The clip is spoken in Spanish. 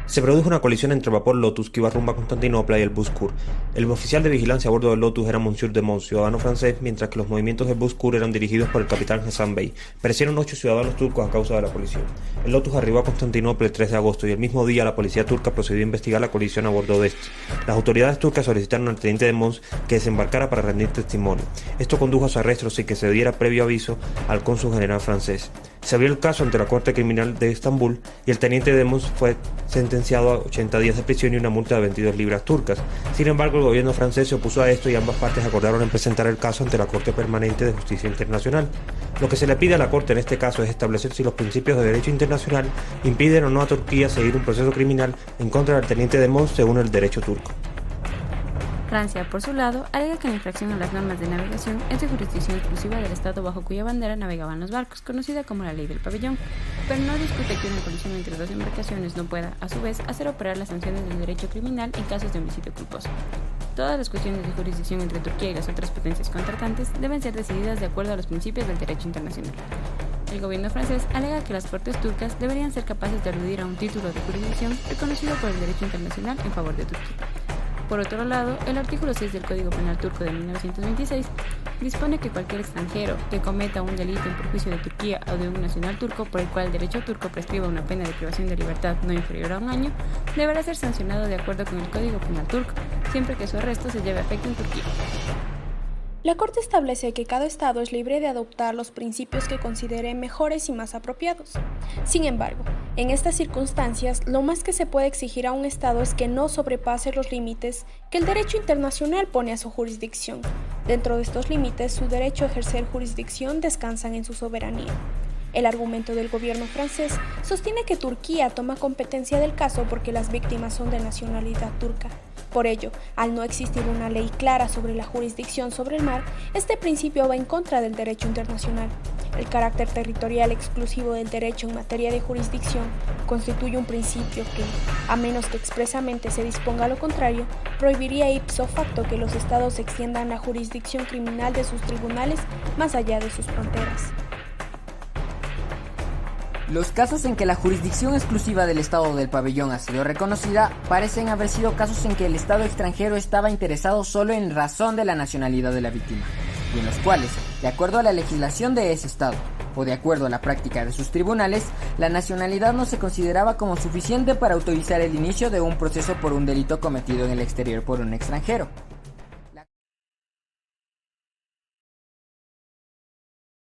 Se produjo una colisión entre el vapor Lotus que iba rumbo a Constantinopla y el bus Kur. El oficial de vigilancia a bordo del Lotus era Monsieur de Mont, ciudadano francés, mientras que los movimientos del bus Kur eran dirigidos por el capitán Hassan Bey. Perecieron 8 ciudadanos turcos a causa de la colisión. El Lotus arribó a Constantinopla el 3 de agosto y el mismo día la policía turca procedió a investigar la colisión a bordo de este. Las autoridades turcas solicitaron al teniente de Mons que desembarcara para rendir testimonio. Esto condujo a su arresto sin que se diera previo aviso al cónsul general francés. Se abrió el caso ante la Corte Criminal de Estambul y el teniente de Mons fue sentenciado a 80 días de prisión y una multa de 22 libras turcas. Sin embargo, el gobierno francés se opuso a esto y ambas partes acordaron en presentar el caso ante la Corte Permanente de Justicia Internacional. Lo que se le pide a la Corte en este caso es establecer si los principios de derecho internacional impiden o no a Turquía seguir un proceso criminal en contra del teniente de Mons según el derecho turco. Francia, por su lado, alega que la infracción a las normas de navegación es de jurisdicción exclusiva del Estado bajo cuya bandera navegaban los barcos, conocida como la Ley del Pabellón, pero no discute que una colisión entre dos embarcaciones no pueda, a su vez, hacer operar las sanciones del derecho criminal en casos de homicidio culposo. Todas las cuestiones de jurisdicción entre Turquía y las otras potencias contratantes deben ser decididas de acuerdo a los principios del derecho internacional. El gobierno francés alega que las cortes turcas deberían ser capaces de aludir a un título de jurisdicción reconocido por el derecho internacional en favor de Turquía. Por otro lado, el artículo 6 del Código Penal turco de 1926 dispone que cualquier extranjero que cometa un delito en perjuicio de Turquía o de un nacional turco por el cual el derecho turco prescriba una pena de privación de libertad no inferior a un año, deberá ser sancionado de acuerdo con el Código Penal turco, siempre que su arresto se lleve a efecto en Turquía. La Corte establece que cada Estado es libre de adoptar los principios que considere mejores y más apropiados. Sin embargo, en estas circunstancias, lo más que se puede exigir a un Estado es que no sobrepase los límites que el derecho internacional pone a su jurisdicción. Dentro de estos límites, su derecho a ejercer jurisdicción descansan en su soberanía. El argumento del gobierno francés sostiene que Turquía toma competencia del caso porque las víctimas son de nacionalidad turca. Por ello, al no existir una ley clara sobre la jurisdicción sobre el mar, este principio va en contra del derecho internacional. El carácter territorial exclusivo del derecho en materia de jurisdicción constituye un principio que, a menos que expresamente se disponga lo contrario, prohibiría ipso facto que los estados extiendan la jurisdicción criminal de sus tribunales más allá de sus fronteras. Los casos en que la jurisdicción exclusiva del Estado del Pabellón ha sido reconocida parecen haber sido casos en que el Estado extranjero estaba interesado solo en razón de la nacionalidad de la víctima, y en los cuales, de acuerdo a la legislación de ese Estado, o de acuerdo a la práctica de sus tribunales, la nacionalidad no se consideraba como suficiente para autorizar el inicio de un proceso por un delito cometido en el exterior por un extranjero.